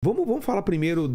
Vamos falar primeiro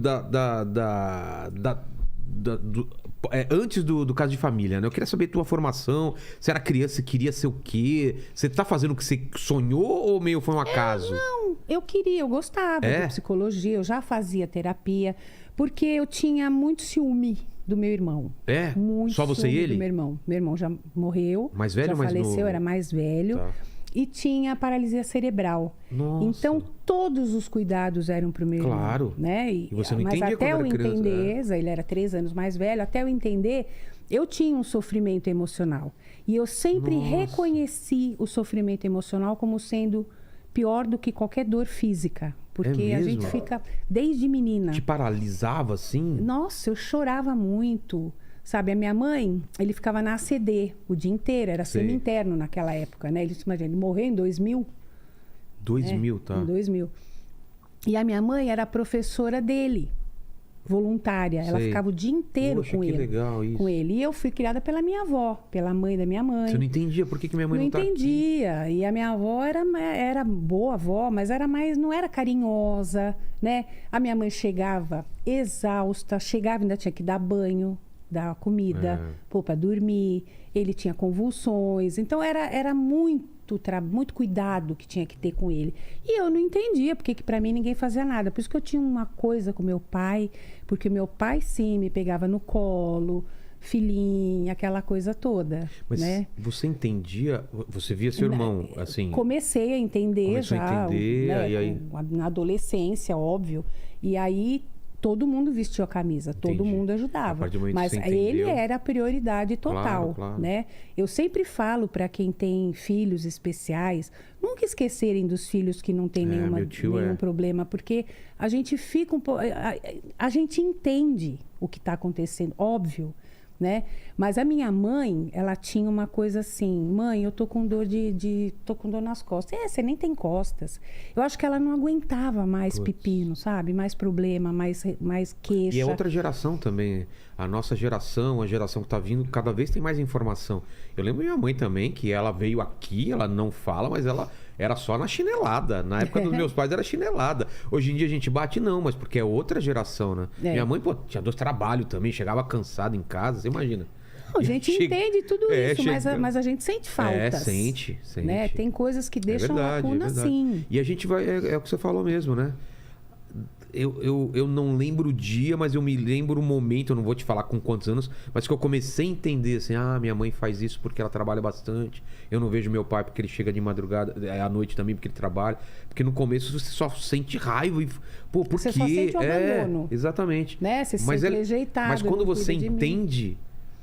antes do caso de família, né? Eu queria saber tua formação. Você era criança, você queria ser o quê? Você tá fazendo o que você sonhou ou meio foi um acaso? Não, eu queria, eu gostava de psicologia, eu já fazia terapia, porque eu tinha muito ciúme do meu irmão. Muito só você e ele? Do meu irmão. Meu irmão já morreu. Mais velho já ou mais faleceu, novo? Era mais velho. Tá. E tinha paralisia cerebral. Nossa. Então, todos os cuidados eram pro meu irmão. Claro. Né? E você não entendia mas até quando eu era criança, entender, ele era 3 anos mais velho, até eu entender, eu tinha um sofrimento emocional. E eu sempre reconheci o sofrimento emocional como sendo pior do que qualquer dor física. Porque a gente fica, desde menina... Te paralisava assim? Nossa, eu chorava muito. Sabe, a minha mãe, ele ficava na ACD o dia inteiro, era semi-interno naquela época, né? Ele morreu em 2000. 2000, tá. Em 2000. E a minha mãe era professora dele, voluntária. Ela ficava o dia inteiro com ele. Legal isso. Com ele. E eu fui criada pela minha avó, pela mãe da minha mãe. Você não entendia por que minha mãe não tá aqui? Não entendia. E a minha avó era boa avó, mas não era carinhosa, né? A minha mãe chegava exausta, ainda tinha que dar banho, dar comida, para dormir. Ele tinha convulsões. Então, era muito cuidado que tinha que ter com ele. E eu não entendia porque que para mim ninguém fazia nada. Por isso que eu tinha uma coisa com meu pai, porque meu pai, sim, me pegava no colo, filhinha, aquela coisa toda. Mas né? Você entendia? Você via seu irmão, assim... Comecei a entender Começou já. A entender, né? e aí... Na adolescência, óbvio. E aí... Todo mundo vestiu a camisa, Entendi. Todo mundo ajudava. Mas ele era a prioridade total, claro. né? Eu sempre falo para quem tem filhos especiais, nunca esquecerem dos filhos que não têm nenhum problema, porque a gente fica a gente entende o que está acontecendo, óbvio, né? Mas a minha mãe, ela tinha uma coisa assim: mãe, eu tô com dor tô com dor nas costas. Você nem tem costas. Eu acho que ela não aguentava mais pepino, sabe? Mais problema, mais queixa. E é outra geração também. A nossa geração, a geração que tá vindo, cada vez tem mais informação. Eu lembro minha mãe também, que ela veio aqui, ela não fala, mas ela era só na chinelada. Na época dos meus pais era chinelada. Hoje em dia a gente bate não, mas porque é outra geração, né? Minha mãe, tinha 2 trabalhos também, chegava cansada em casa, você imagina. Não, a gente entende tudo isso, mas a gente sente faltas. Sente. Né? Tem coisas que deixam lacuna, sim. E a gente vai... É o que você falou mesmo, né? Eu não lembro o dia, mas eu me lembro o momento, eu não vou te falar com quantos anos, mas que eu comecei a entender assim, minha mãe faz isso porque ela trabalha bastante, eu não vejo meu pai porque ele chega de madrugada, à noite também porque ele trabalha, porque no começo você só sente raiva e, por quê? Você só sente o abandono. Exatamente. Né? Você se sente rejeitado. Mas quando você entende,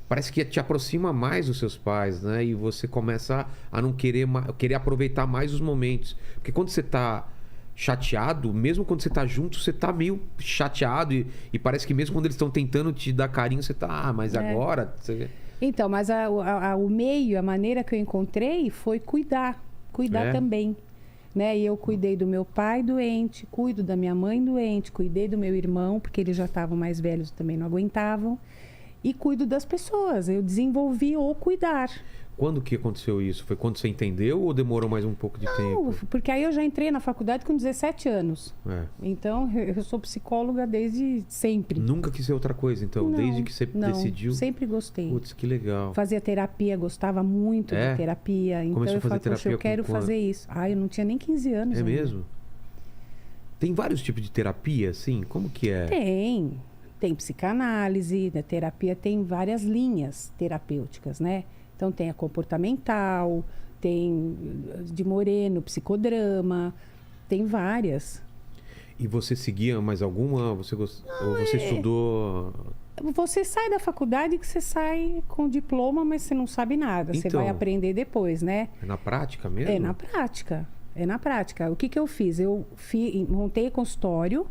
parece que te aproxima mais dos seus pais, né? E você começa a não querer aproveitar mais os momentos. Porque quando você tá chateado, mesmo quando você tá junto, você tá meio chateado e parece que mesmo quando eles estão tentando te dar carinho, você tá, mas agora... Então, mas o meio, a maneira que eu encontrei foi cuidar também, né? E eu cuidei do meu pai doente, cuido da minha mãe doente, cuidei do meu irmão, porque eles já estavam mais velhos, também não aguentavam, e cuido das pessoas, eu desenvolvi o cuidar. Quando que aconteceu isso? Foi quando você entendeu ou demorou mais um pouco de tempo? Porque aí eu já entrei na faculdade com 17 anos. Então, eu sou psicóloga desde sempre. Nunca quis ser outra coisa, então? Não, desde que você decidiu? Sempre gostei. Putz, que legal. Fazia terapia, gostava muito de terapia. Então, começou eu falei, poxa, eu quero fazer isso. Eu não tinha nem 15 anos ainda. Mesmo? Tem vários tipos de terapia, assim? Como que é? Tem psicanálise, né? Terapia tem várias linhas terapêuticas, né? Então, tem a comportamental, tem de Moreno, psicodrama, tem várias. E você seguia mais alguma? Ou você estudou... Você sai da faculdade que você sai com diploma, mas você não sabe nada. Você vai aprender depois, né? É na prática mesmo? É na prática. O que eu fiz? Eu montei consultório,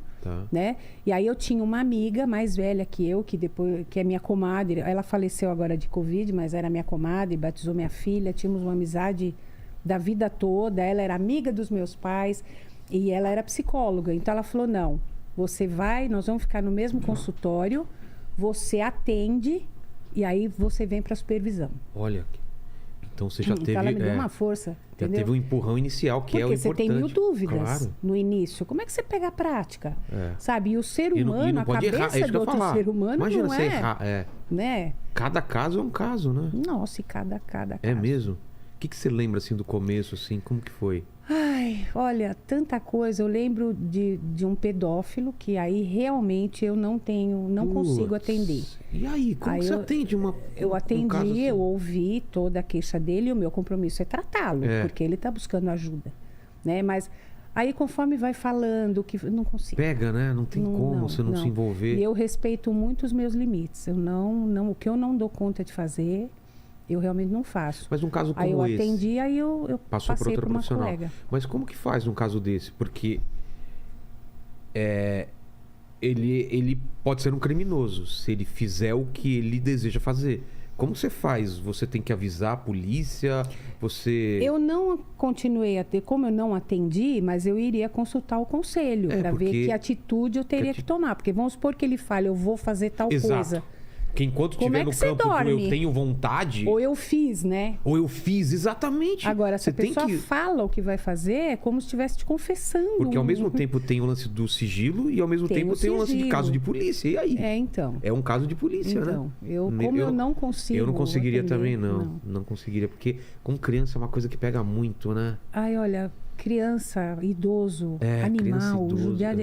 né? E aí eu tinha uma amiga mais velha que eu, que é minha comadre. Ela faleceu agora de Covid, mas era minha comadre, batizou minha filha. Tínhamos uma amizade da vida toda. Ela era amiga dos meus pais e ela era psicóloga. Então ela falou, não, nós vamos ficar no mesmo consultório, você atende e aí você vem para supervisão. Olha, Então você já teve... Então ela me deu uma força, já entendeu? teve um empurrão inicial, que é o Porque importante. você tem mil dúvidas Claro. no início. Como é que você pega a prática? É. Sabe? E o ser E humano, não a pode cabeça errar, é isso que do eu ia outro falar. ser humano Imagina não você é, errar. né? Cada caso é um caso, né? Nossa, e cada caso. É mesmo? O que você lembra, assim, do começo, assim? Como que foi? Ai, olha, tanta coisa. Eu lembro de um pedófilo que aí realmente eu não consigo Putz. atender. E aí, como Aí que você eu- atende Eu um atendi, caso assim? eu ouvi toda a queixa dele e o meu compromisso é tratá-lo, É. porque ele está buscando ajuda, né? Mas aí conforme vai falando, que eu não consigo. Pega, né? Não tem como você não se envolver. E eu respeito muito os meus limites. Eu o que eu não dou conta de fazer, eu realmente não faço. Mas um caso como Aí eu esse... atendi, aí eu Passou por passei outra para uma profissional. colega. Mas como que faz num caso desse? Porque ele pode ser um criminoso se ele fizer o que ele deseja fazer. Como você faz? Você tem que avisar a polícia? Você... Eu não continuei a ter, como eu não atendi, mas eu iria consultar o conselho para ver porque- que atitude eu teria que tomar. Porque vamos supor que ele fale, eu vou fazer tal Exato. coisa. Porque enquanto Como estiver é no que você campo do eu dorme? tenho vontade, Ou eu fiz, né? ou eu fiz, exatamente. Agora, se Você a tem pessoa que... fala o que vai fazer, é como se estivesse te confessando. Porque ao mesmo tempo tem o lance do sigilo e ao mesmo Tem tempo o tem o lance de sigilo. caso de polícia. E aí? É, então. É um caso de polícia, né? Então, eu não consigo. Eu não conseguiria atender, também, não. Não conseguiria. Porque com criança é uma coisa que pega muito, né? Ai, olha, criança, idoso, É, criança, animal, idoso, judiado.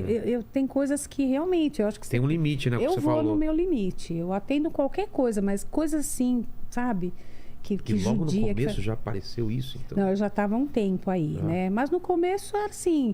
Tem coisas que realmente eu acho que Tem um limite, né? Que eu você vou falou. no meu limite. Eu atendo qualquer coisa, mas coisas assim, sabe? Que Que logo judia. no começo já apareceu isso, então. Não, eu já estava há um tempo aí, Ah. né? Mas no começo era assim.